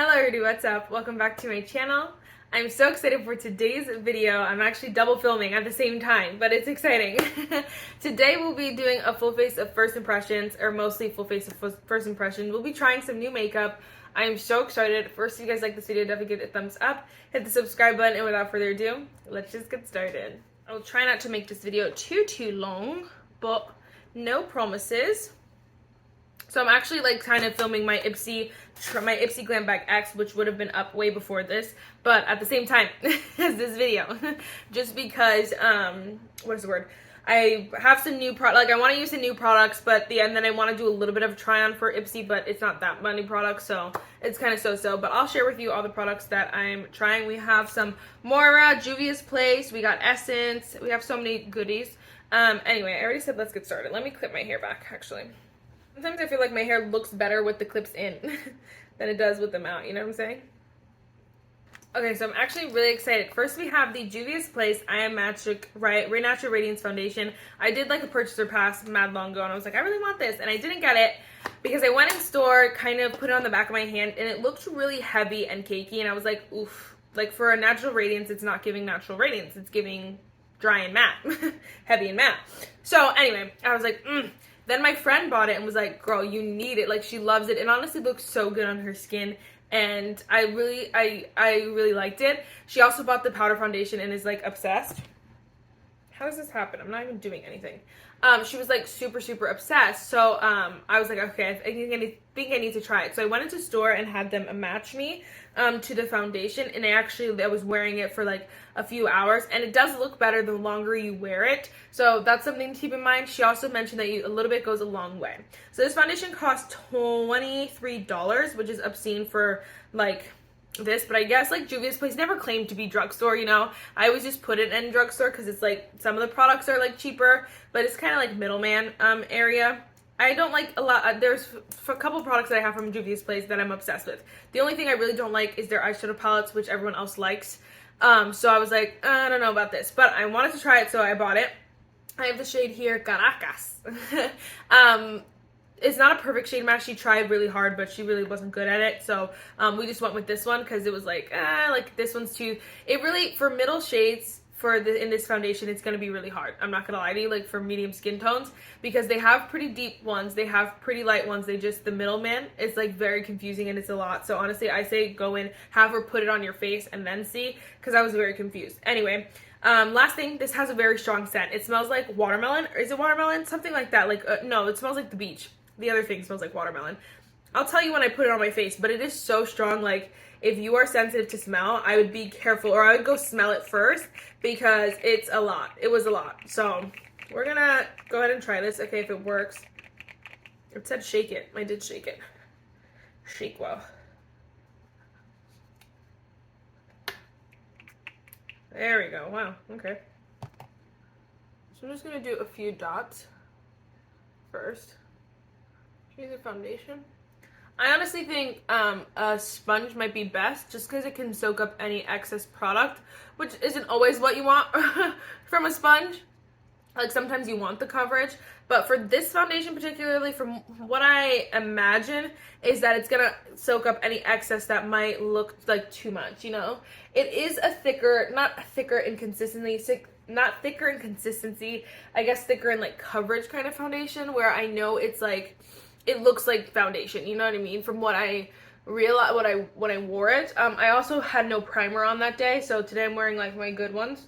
Hello everybody, what's up? Welcome back to my channel. I'm so excited for today's video. I'm actually double filming at the same time, but it's exciting. Today we'll be doing a full face of first impressions, or mostly full face of first impressions. We'll be trying some new makeup. I am so excited. First, if you guys like this video, definitely give it a thumbs up. Hit the subscribe button, and without further ado, let's just get started. I'll try not to make this video too long, but no promises. So I'm actually like kind of filming my Ipsy Glam Bag X, which would have been up way before this, but at the same time as this video, just because what is the word? I have some new like I want to use some new products, but then I want to do a little bit of a try on for Ipsy, but it's not that many products, so it's kind of so-so. But I'll share with you all the products that I'm trying. We have some Moira, Juvias Place, we got Essence, we have so many goodies. Anyway, I already said let's get started. Let me clip my hair back actually. Sometimes I feel like my hair looks better with the clips in than it does with them out, you know what I'm saying? Okay, so I'm actually really excited. First, we have the Juvias Place I Am Magic Natural Radiance Foundation. I did like a purchaser pass mad long ago, and I was like, I really want this, and I didn't get it because I went in store, kind of put it on the back of my hand, and it looked really heavy and cakey, and I was like, oof. Like, for a natural radiance, it's not giving natural radiance. It's giving dry and matte, heavy and matte. So, anyway, I was like, Then my friend bought it and was like, girl, you need it. Like, she loves it. It honestly looks so good on her skin. And I really liked it. She also bought the powder foundation and is like obsessed. How does this happen? I'm not even doing anything. She was like super obsessed. So I was like, okay, I think I need to try it. So I went into store and had them match me to the foundation, and I was wearing it for like a few hours, and it does look better the longer you wear it. So that's something to keep in mind. She also mentioned that a little bit goes a long way. So this foundation costs $23, which is obscene for like this, but I guess like Juvia's Place never claimed to be drugstore, you know. I always just put it in drugstore because it's like some of the products are like cheaper, but it's kind of like middleman area. I don't like a lot. There's a couple products that I have from Juvia's Place that I'm obsessed with. The only thing I really don't like is their eyeshadow palettes, which everyone else likes. So I was like, I don't know about this, but I wanted to try it, so I bought it. I have the shade here, Caracas. It's not a perfect shade match. She tried really hard, but she really wasn't good at it. So we just went with this one because it was like this one's too. It really, for middle shades in this foundation, it's gonna be really hard. I'm not gonna lie to you, like for medium skin tones, because they have pretty deep ones, they have pretty light ones. The middleman is like very confusing and it's a lot. So honestly, I say go in, have her put it on your face, and then see, because I was very confused. Anyway. Last thing, this has a very strong scent. It smells like watermelon. Or is it watermelon? Something like that. Like, no, it smells like the beach. The other thing smells like watermelon. I'll tell you when I put it on my face, but it is so strong. Like, if you are sensitive to smell, I would be careful, or I would go smell it first, because it's a lot. It was a lot. So, we're gonna go ahead and try this. Okay, if it works. It said shake it. I did shake it. Shake well. There we go. Wow. Okay. So I'm just going to do a few dots first. Use a foundation. I honestly think a sponge might be best, just because it can soak up any excess product, which isn't always what you want from a sponge. Like, sometimes you want the coverage, but for this foundation particularly, from what I imagine, is that it's gonna soak up any excess that might look like too much, you know? It is a thicker, not thicker in consistency, I guess thicker in like coverage kind of foundation, where I know it's like, it looks like foundation, you know what I mean? From what I realized when I wore it. I also had no primer on that day, so today I'm wearing like my good ones.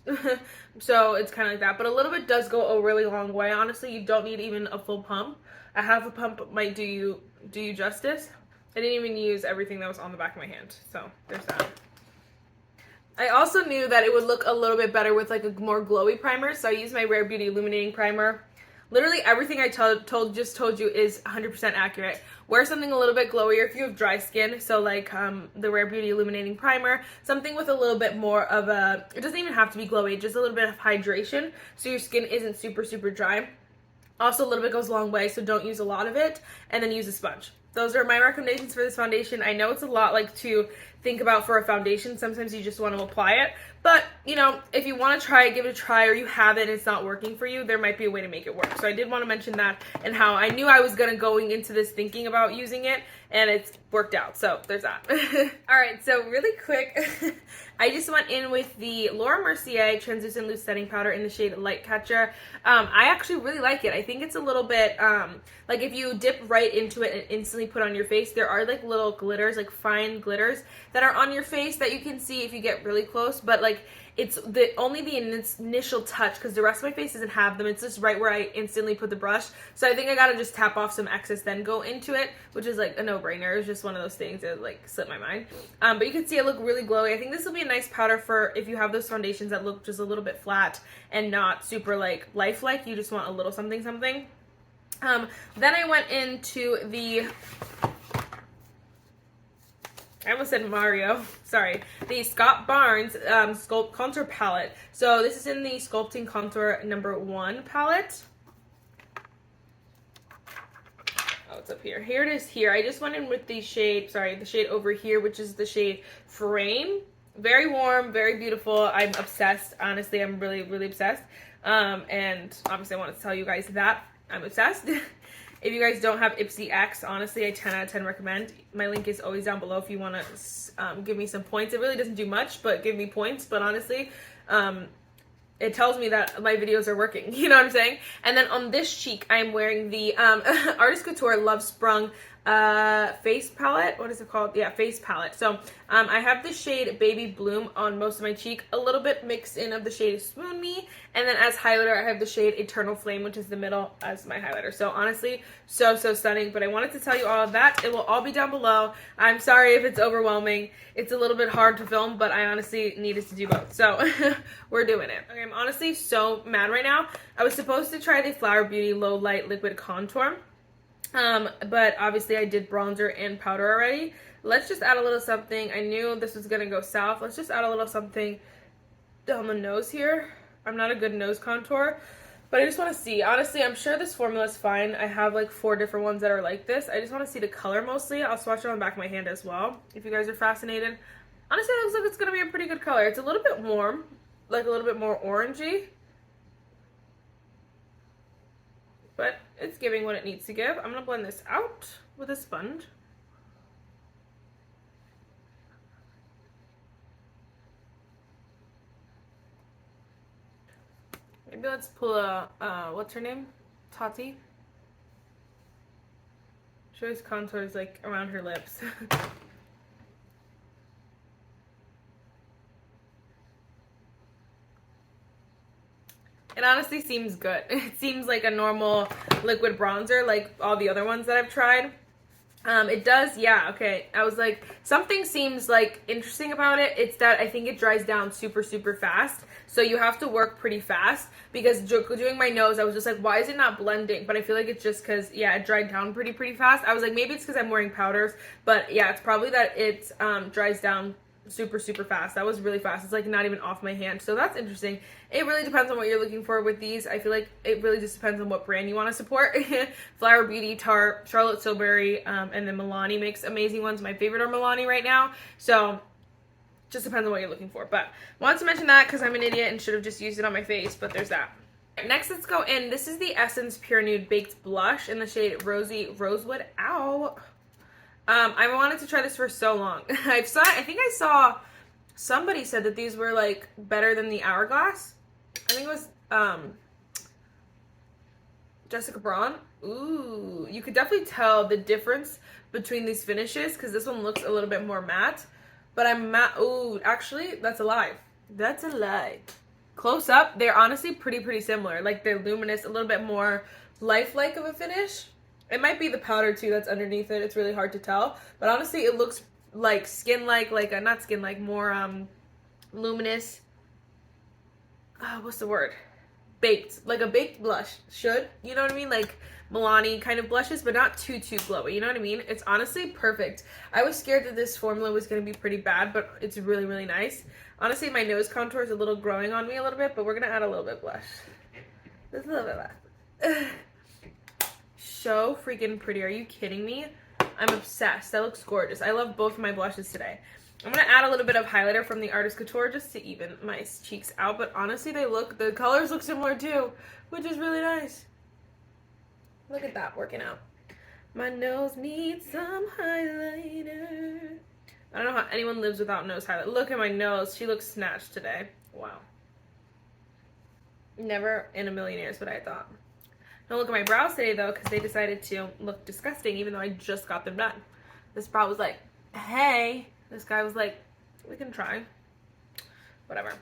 So it's kind of like that, but a little bit does go a really long way. Honestly, you don't need even a full pump. A half a pump might do you justice. I didn't even use everything that was on the back of my hand, so there's that. I also knew that it would look a little bit better with like a more glowy primer, so I used my Rare Beauty Illuminating Primer. Literally everything I just told you is 100% accurate. Wear something a little bit glowier if you have dry skin. So like the Rare Beauty Illuminating Primer, something with a little bit more of a, it doesn't even have to be glowy, just a little bit of hydration so your skin isn't super dry. Also, a little bit goes a long way, so don't use a lot of it, and then use a sponge. Those are my recommendations for this foundation. I know it's a lot like to think about for a foundation. Sometimes you just want to apply it. But, you know, if you want to try it, give it a try, or you have it and it's not working for you, there might be a way to make it work. So I did want to mention that, and how I knew I was going into this thinking about using it, and it's worked out. So there's that. All right, so really quick, I just went in with the Laura Mercier Translucent Loose Setting Powder in the shade Light Catcher. I actually really like it. I think it's a little bit, like if you dip right into it and instantly put on your face, there are like little glitters, like fine glitters that are on your face that you can see if you get really close, but like it's only the initial touch because the rest of my face doesn't have them. It's just right where I instantly put the brush. So I think I gotta just tap off some excess, then go into it, which is like a no-brainer. It's just one of those things that like slipped my mind. But you can see I look really glowy. I think this will be a nice powder for if you have those foundations that look just a little bit flat and not super like lifelike. You just want a little something something. Then I went into the, I almost said Mario, sorry, the Scott Barnes Sculpt Contour Palette. So this is in the Sculpting Contour #1 palette. Oh, it's up here. Here it is here. I just went in with the shade, sorry, the shade over here, which is the shade Frame. Very warm, very beautiful. I'm obsessed. Honestly, I'm really, really obsessed. And obviously I wanted to tell you guys that I'm obsessed. If you guys don't have Ipsy X, honestly, I 10 out of 10 recommend. My link is always down below if you want to give me some points. It really doesn't do much, but give me points. But honestly, it tells me that my videos are working. You know what I'm saying? And then on this cheek, I'm wearing the Artist Couture Love Sprung face palette. What is it called? Yeah, face palette. So I have the shade Baby Bloom on most of my cheek, a little bit mixed in of the shade Swoon Me, and then as highlighter I have the shade Eternal Flame, which is the middle, as my highlighter. So honestly, so stunning. But I wanted to tell you all of that. It will all be down below. I'm sorry if it's overwhelming. It's a little bit hard to film, but I honestly needed to do both. So we're doing it. Okay, I'm honestly so mad right now. I was supposed to try the Flower Beauty Low Light Liquid Contour. But obviously I did bronzer and powder already. Let's just add a little something. I knew this was gonna go south. Let's just add a little something down the nose here. I'm not a good nose contour, but I just want to see. Honestly, I'm sure this formula is fine. I have like 4 different ones that are like this. I just want to see the color mostly. I'll swatch it on the back of my hand as well if you guys are fascinated. Honestly, it looks like it's gonna be a pretty good color. It's a little bit warm, like a little bit more orangey, but it's giving what it needs to give. I'm gonna blend this out with a sponge. Maybe let's pull a, what's her name? Tati. She always contours like around her lips. It honestly seems good. It seems like a normal liquid bronzer like all the other ones that I've tried. It does, yeah, okay. I was like, something seems like interesting about it. It's that I think it dries down super fast. So you have to work pretty fast because doing my nose, I was just like, why is it not blending? But I feel like it's just because, yeah, it dried down pretty fast. I was like, maybe it's because I'm wearing powders. But yeah, it's probably that it dries down super fast. That was really fast. It's like not even off my hand. So that's interesting. It really depends on what you're looking for with these. I feel like it really just depends on what brand you want to support. Flower Beauty, Tarte, Charlotte Tilbury, and then Milani makes amazing ones. My favorite are Milani right now. So just depends on what you're looking for. But wanted to mention that because I'm an idiot and should have just used it on my face, but there's that. Next, let's go in. This is the Essence Pure Nude Baked Blush in the shade Rosy Rosewood. Ow. I wanted to try this for so long. I think I saw somebody said that these were like better than the Hourglass. I think it was Jessica Braun. Ooh, you could definitely tell the difference between these finishes because this one looks a little bit more matte. But I'm matte. Ooh, actually, that's a lie. That's a lie. Close up, they're honestly pretty similar. Like they're luminous, a little bit more lifelike of a finish. It might be the powder too that's underneath it. It's really hard to tell. But honestly, it looks like skin-like, not skin-like, more luminous. What's the word? Baked. Like a baked blush should. You know what I mean? Like Milani kind of blushes, but not too glowy. You know what I mean? It's honestly perfect. I was scared that this formula was going to be pretty bad, but it's really nice. Honestly, my nose contour is a little growing on me a little bit, but we're going to add a little bit of blush. Just a little bit of that. So freaking pretty. Are you kidding me? I'm obsessed. That looks gorgeous. I love both of my blushes today. I'm going to add a little bit of highlighter from the Artist Couture just to even my cheeks out. But honestly, the colors look similar too, which is really nice. Look at that working out. My nose needs some highlighter. I don't know how anyone lives without nose highlight. Look at my nose. She looks snatched today. Wow. Never in a million years would I have thought. Don't look at my brows today though, because they decided to look disgusting even though I just got them done. This brow was like, hey. This guy was like, we can try. Whatever.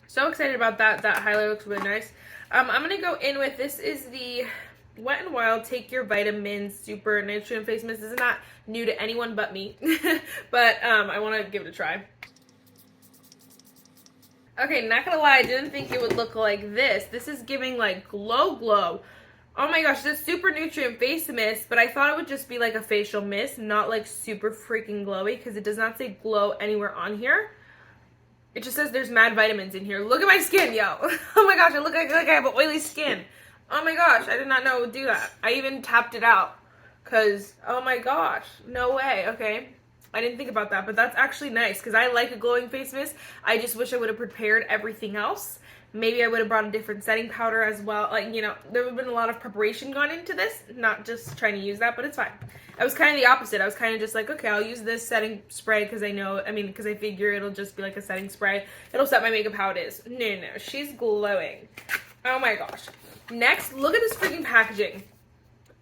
So excited about that. That highlight looks really nice. I'm going to go in with, this is the Wet n Wild Take Your Vitamins Super Nutrient Face Mist. This is not new to anyone but me. But I want to give it a try. Okay, not gonna lie, I didn't think it would look like this. This is giving like glow. Oh my gosh, this super nutrient face mist, but I thought it would just be like a facial mist, not like super freaking glowy, because it does not say glow anywhere on here. It just says there's mad vitamins in here. Look at my skin, yo. Oh my gosh, I look like I have an oily skin. Oh my gosh, I did not know it would do that. I even tapped it out, because, oh my gosh, no way, okay. I didn't think about that, but that's actually nice because I like a glowing face mist. I just wish I would have prepared everything else. Maybe I would have brought a different setting powder as well. Like, you know, there would have been a lot of preparation gone into this, not just trying to use that, but it's fine. I was kind of the opposite. I was kind of just like, okay, I'll use this setting spray because because I figure it'll just be like a setting spray. It'll set my makeup how it is. No, she's glowing. Oh my gosh. Next, look at this freaking packaging.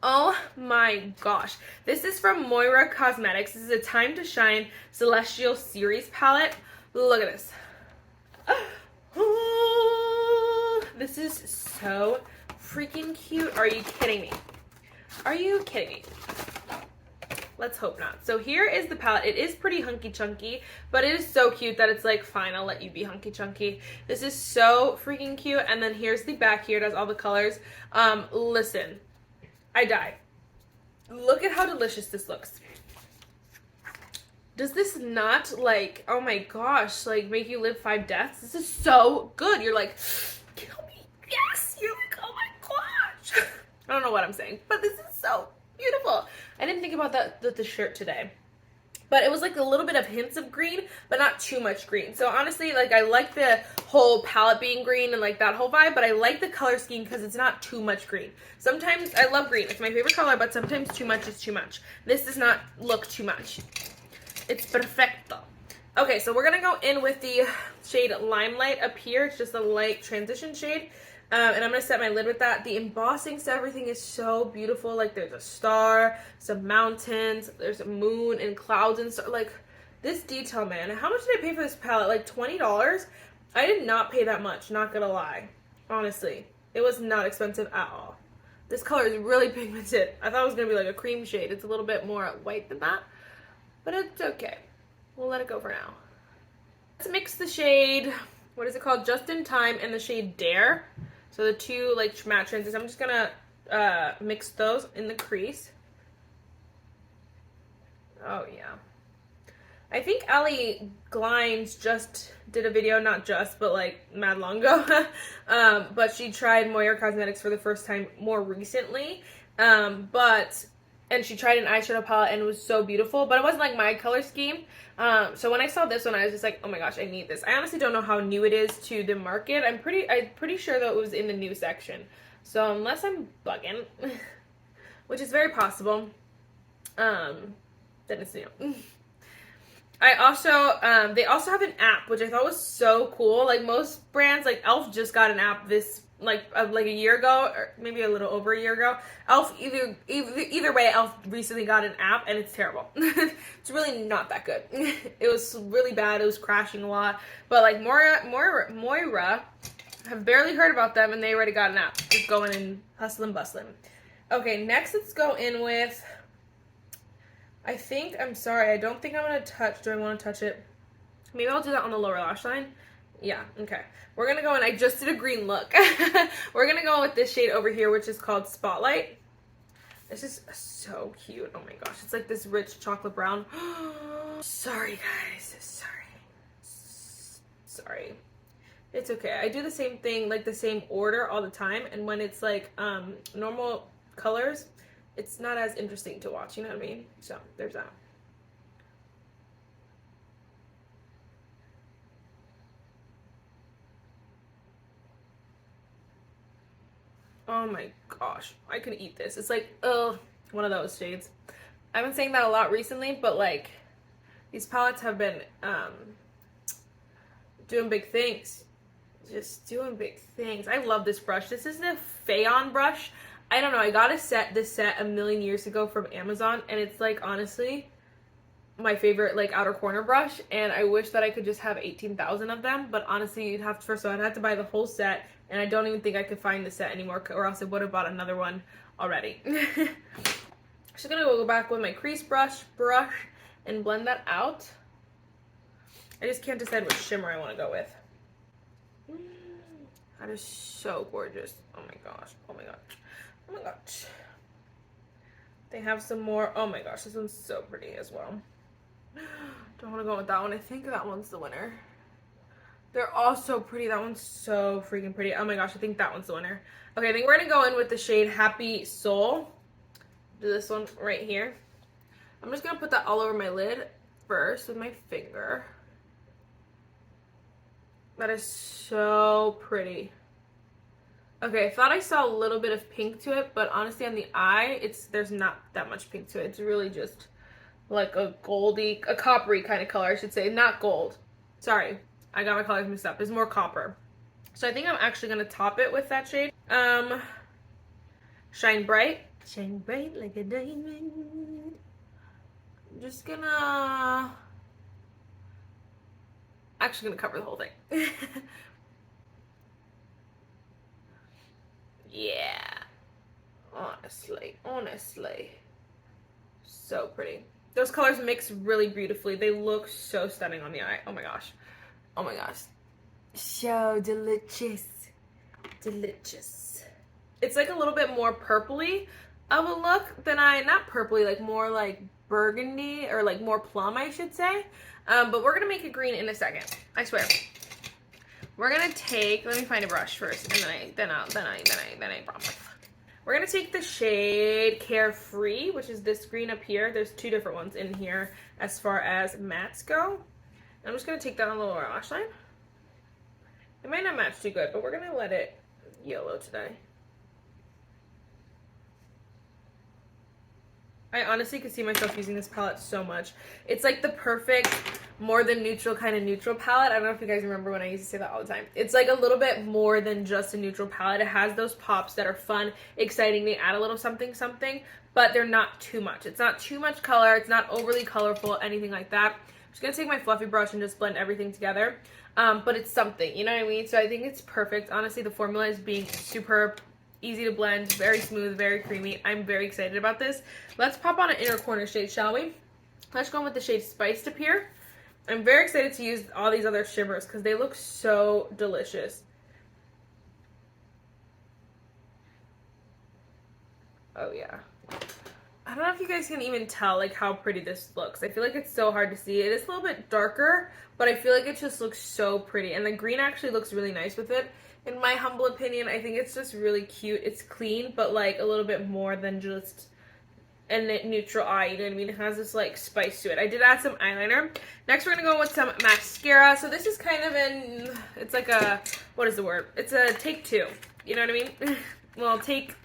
Oh my gosh. This is from Moira Cosmetics. This is a Time to Shine Celestial Series palette. Look at this. This is so freaking cute. Are you kidding me? Are you kidding me? Let's hope not. So here is the palette. It is pretty hunky chunky, but it is so cute that it's like, fine, I'll let you be hunky chunky. This is so freaking cute. And then here's the back here. It has all the colors. Listen. I died. Look at how delicious this looks. Does this not, like, oh my gosh, like, make you live 5 deaths? This is so good. You're like, kill me. Yes. You're like, oh my gosh. I don't know what I'm saying, but this is so beautiful. I didn't think about that with the shirt today. But it was like a little bit of hints of green, but not too much green. So honestly, like, I like the whole palette being green and like that whole vibe, but I like the color scheme because it's not too much green. Sometimes I love green. It's my favorite color, but sometimes too much is too much. This does not look too much. It's perfecto. Okay, so we're going to go in with the shade Limelight up here. It's just a light transition shade. And I'm going to set my lid with that. The embossing to everything is so beautiful. Like, there's a star, some mountains, there's a moon and clouds and stuff. Like, this detail, man. How much did I pay for this palette? Like, $20? I did not pay that much, not going to lie. Honestly. It was not expensive at all. This color is really pigmented. I thought it was going to be like a cream shade. It's a little bit more white than that. But it's okay. We'll let it go for now. Let's mix the shade, what is it called? Just in Time, and the shade Dare. So the two like matte transitions, I'm just gonna mix those in the crease. Oh yeah. I think Ali Glines just did a video, not just, but like mad long ago. But she tried Moira Cosmetics for the first time more recently. And she tried an eyeshadow palette and it was so beautiful, but it wasn't like my color scheme. So when I saw this one, I was just like, oh my gosh, I need this. I honestly don't know how new it is to the market. I'm pretty sure that it was in the new section. So unless I'm bugging, which is very possible, then it's new. I also, they also have an app, which I thought was so cool. Like most brands, like e.l.f. just got an app this like a year ago, or maybe a little over a year ago. e.l.f. either way, e.l.f. recently got an app and it's terrible. It's really not that good. It was really bad. It was crashing a lot. But like Moira, have barely heard about them and they already got an app. Just going and hustling, bustling. Okay, next let's go in with, I don't think I'm going to touch. Do I want to touch it? Maybe I'll do that on the lower lash line. Yeah, okay. We're going to go in. I just did a green look. We're going to go with this shade over here, which is called Spotlight. This is so cute. Oh my gosh. It's like this rich chocolate brown. Sorry, guys. Sorry. It's okay. I do the same thing, like the same order all the time. And when it's like normal colors, it's not as interesting to watch, you know what I mean? So there's that. Oh my gosh, I could eat this. It's like, oh One of those shades. I've been saying that a lot recently, but like these palettes have been doing big things. Just doing big things. I love this brush. This is the Fayon brush. I don't know. I got this set a million years ago from Amazon, and it's like honestly my favorite like outer corner brush, and I wish that I could just have 18,000 of them, but honestly you'd have to, first of all I'd have to buy the whole set, and I don't even think I could find the set anymore, or else I would have bought another one already. Just gonna go back with my crease brush and blend that out. I just can't decide which shimmer I want to go with. That is so gorgeous. Oh my gosh, oh my gosh, oh my gosh. They have some more. Oh my gosh, this one's so pretty as well. Don't want to go with that one. I think that one's the winner. They're all so pretty. That one's so freaking pretty. Oh my gosh, I think that one's the winner. Okay, I think we're gonna go in with the shade Happy Soul. Do this one right here. I'm just gonna put that all over my lid first with my finger. That is so pretty. Okay, I thought I saw a little bit of pink to it, but honestly on the eye, there's not that much pink to it. It's really just like a coppery kind of color, I should say. Not gold. Sorry, I got my colors mixed up. It's more copper. So I think I'm actually gonna top it with that shade. Shine Bright. Shine bright like a diamond. I'm just gonna... actually gonna cover the whole thing. Yeah. Honestly. So pretty. Those colors mix really beautifully. They look so stunning on the eye. Oh my gosh. Oh my gosh. So delicious. Delicious. It's like a little bit more purpley of a look than not purpley, like more like burgundy or like more plum, I should say. But we're gonna make it green in a second. I swear. We're gonna take, let me find a brush first, and then I promise. We're gonna take the shade Carefree, which is this green up here. There's two different ones in here as far as mattes go. I'm just gonna take that on the lower lash line. It might not match too good, but we're gonna let it yellow today. I honestly could see myself using this palette so much. It's like the perfect, more than neutral kind of neutral palette. I don't know if you guys remember when I used to say that all the time. It's like a little bit more than just a neutral palette. It has those pops that are fun, exciting. They add a little something, but they're not too much. It's not too much color. It's not overly colorful, anything like that. I'm just gonna take my fluffy brush and just blend everything together. But it's something, you know what I mean? So I think it's perfect. Honestly, the formula is being superb. Easy to blend, very smooth, very creamy. I'm very excited about this. Let's pop on an inner corner shade, shall we? Let's go in with the shade Spiced up here. I'm very excited to use all these other shimmers because they look so delicious. Oh yeah. I don't know if you guys can even tell like how pretty this looks. I feel like it's so hard to see. It is a little bit darker, but I feel like it just looks so pretty. And the green actually looks really nice with it. In my humble opinion, I think it's just really cute. It's clean, but like a little bit more than just a neutral eye, you know what I mean? It has this like spice to it. I did add some eyeliner. Next, we're gonna go with some mascara. So this is kind of it's like a, what is the word? It's a take two, you know what I mean? Well, take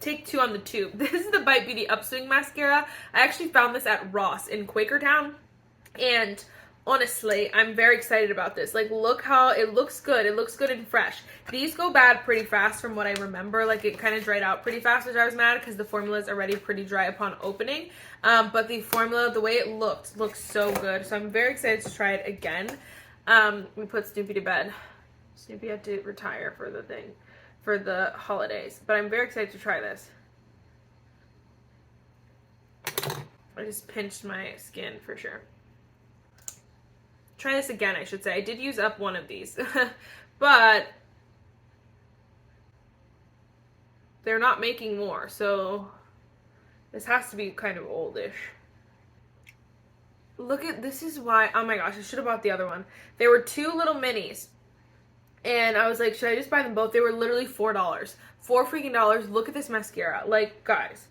two on the tube. This is the Bite Beauty Upswing mascara. I actually found this at Ross in Quakertown, and honestly, I'm very excited about this. Like, look how it looks good. It looks good and fresh. These go bad pretty fast from what I remember. Like, it kind of dried out pretty fast, which I was mad because the formula is already pretty dry upon opening. But the formula, the way it looks so good. So I'm very excited to try it again. We put Snoopy to bed. Snoopy had to retire for the holidays. But I'm very excited to try this. I just pinched my skin for sure. Try this again, I should say. I did use up one of these, but they're not making more, so this has to be kind of oldish. Look at, this is why, oh my gosh, I should have bought the other one. There were two little minis, and I was like, should I just buy them both? They were literally $4. $4 freaking dollars. Look at this mascara. Like, guys,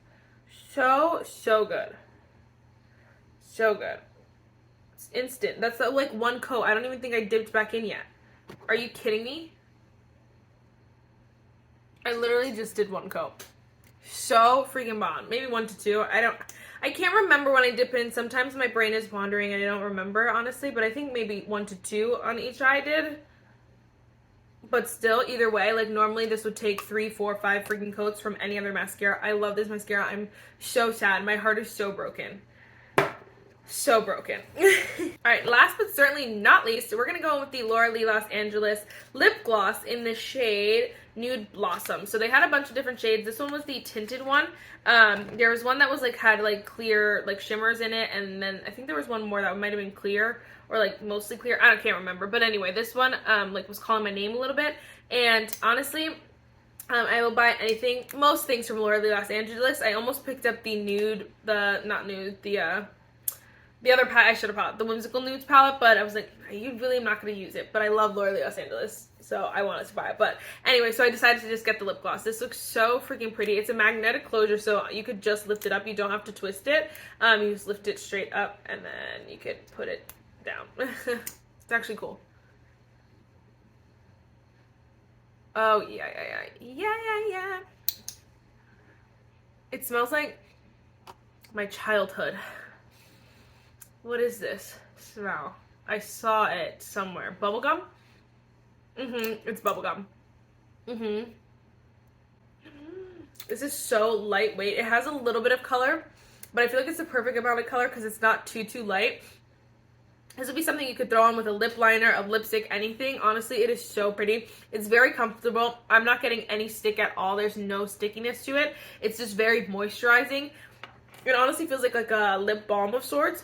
so good. So good. Instant. That's like one coat. I don't even think I dipped back in yet. Are you kidding me? I literally just did one coat. So freaking bomb. Maybe 1 to 2. I can't remember when I dip in. Sometimes my brain is wandering and I don't remember, honestly, but I think maybe 1 to 2 on each eye I did. But still, either way, like normally this would take 3, 4, 5 freaking coats from any other mascara. I love this mascara. I'm so sad. My heart is so broken. So broken. Alright, last but certainly not least, we're going to go with the Laura Lee Los Angeles lip gloss in the shade Nude Blossom. So they had a bunch of different shades. This one was the tinted one. There was one that was like had like clear like shimmers in it, and then I think there was one more that might have been clear or like mostly clear. I can't remember. But anyway, this one like was calling my name a little bit, and honestly, I will buy anything, most things from Laura Lee Los Angeles. I almost picked up the nude, the other eyeshadow palette, the Whimsical Nudes palette, but I was like, you really am not going to use it. But I love Laura Lee Los Angeles, so I wanted to buy it. But anyway, so I decided to just get the lip gloss. This looks so freaking pretty. It's a magnetic closure, so you could just lift it up. You don't have to twist it. You just lift it straight up, and then you could put it down. It's actually cool. Oh, yeah. It smells like my childhood. What is this smell? I saw it somewhere. Bubblegum? It's bubblegum. This is so lightweight. It has a little bit of color, but I feel like it's the perfect amount of color because it's not too light. This would be something you could throw on with a lip liner, a lipstick, anything. Honestly, it is so pretty. It's very comfortable. I'm not getting any stick at all. There's no stickiness to it. It's just very moisturizing. It honestly feels like a lip balm of sorts.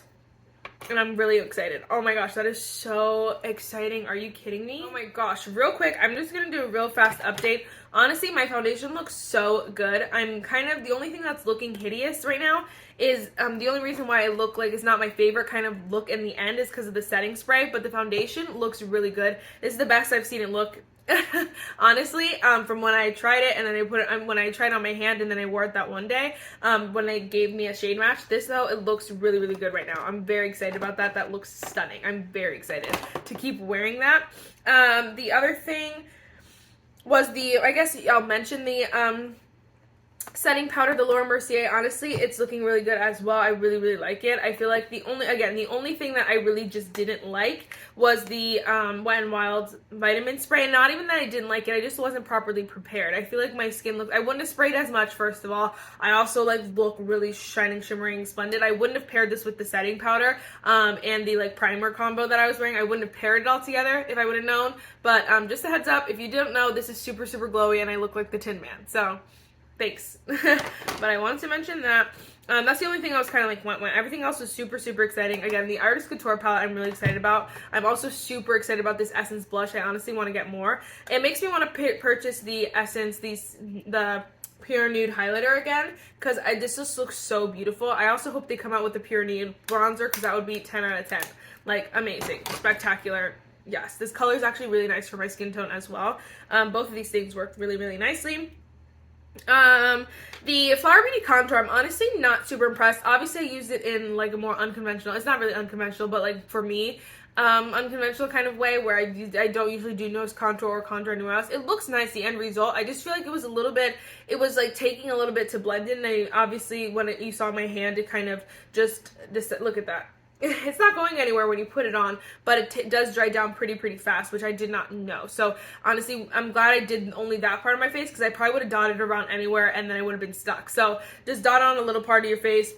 And I'm really excited. Oh my gosh, that is so exciting. Are you kidding me? Oh my gosh. Real quick, I'm just going to do a real fast update. Honestly, my foundation looks so good. I'm kind of, the only thing that's looking hideous right now is, the only reason why I look like it's not my favorite kind of look in the end is because of the setting spray, but the foundation looks really good. This is the best I've seen it look. Honestly, from when I tried it and then I put it when I tried it on my hand and then I wore it that one day, when they gave me a shade match. This though, it looks really good right now. I'm very excited about that. That looks stunning. I'm very excited to keep wearing that. The other thing was I guess I'll mention the setting powder, the Laura Mercier. Honestly, it's looking really good as well. I really like it. I feel like the only thing that I really just didn't like was the Wet n Wild vitamin spray. And not even that I didn't like it, I just wasn't properly prepared. I feel like my skin looked, I wouldn't have sprayed as much, first of all. I also like look really shining, shimmering, splendid. I wouldn't have paired this with the setting powder and the like primer combo that I was wearing. I wouldn't have paired it all together if I would have known. But just a heads up, if you didn't know, this is super glowy and I look like the Tin Man. So thanks. But I wanted to mention that. That's the only thing I was kind of like went. Everything else was super exciting. Again, the Artist Couture palette I'm really excited about. I'm also super excited about this Essence blush. I honestly want to get more. It makes me want to purchase the Essence, the Pure Nude highlighter again, because this just looks so beautiful. I also hope they come out with the Pure Nude bronzer, because that would be 10 out of 10. Like, amazing. Spectacular. Yes, this color is actually really nice for my skin tone as well. Both of these things work really nicely. The Flower Beauty contour, I'm honestly not super impressed. Obviously I used it in like a more unconventional, it's not really unconventional, but like for me, unconventional kind of way where I don't usually do nose contour or contour anywhere else. It looks nice, the end result. I just feel like it was a little bit, it was like taking a little bit to blend in. And obviously when you saw my hand, it kind of just look at that. It's not going anywhere when you put it on, but it does dry down pretty fast, which I did not know. So honestly, I'm glad I did only that part of my face, because I probably would have dotted around anywhere and then I would have been stuck. So just dot on a little part of your face,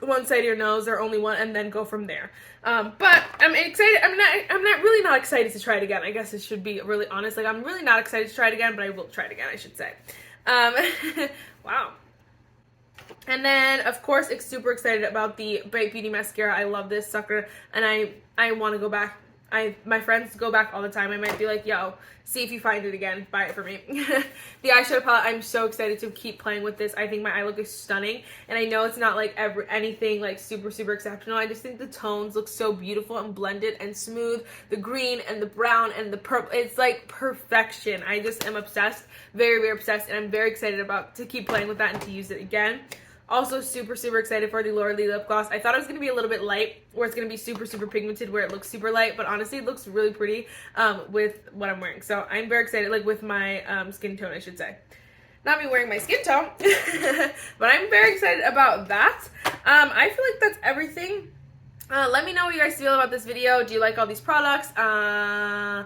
one side of your nose, or only one, and then go from there. But I'm excited. I'm not really not excited to try it again. I guess it should be really honest. Like, I'm really not excited to try it again, but I will try it again, I should say. Wow. And then, of course, super excited about the Bright Beauty Mascara. I love this sucker, and I want to go back. My friends go back all the time. I might be like, yo, see if you find it again. Buy it for me. The eyeshadow palette, I'm so excited to keep playing with this. I think my eye look is stunning, and I know it's not like anything like super exceptional. I just think the tones look so beautiful and blended and smooth. The green and the brown and the purple, it's like perfection. I just am obsessed, very obsessed, and I'm very excited to keep playing with that and to use it again. Also super excited for the Laura Lee lip gloss. I thought it was going to be a little bit light, where it's going to be super pigmented, where it looks super light, but honestly it looks really pretty with what I'm wearing. So I'm very excited, like with my skin tone, I should say. not me wearing my skin tone. But I'm very excited about that. I feel like that's everything. Let me know what you guys feel about this video. Do you like all these products? I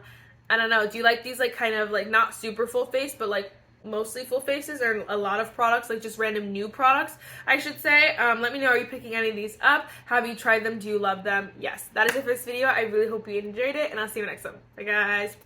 don't know. Do you like these like kind of like not super full face, but like mostly full faces, or a lot of products, like just random new products, I should say. Let me know, are you picking any of these up? Have you tried them? Do you love them? Yes, that is it for this video. I really hope you enjoyed it, and I'll see you next time. Bye, guys.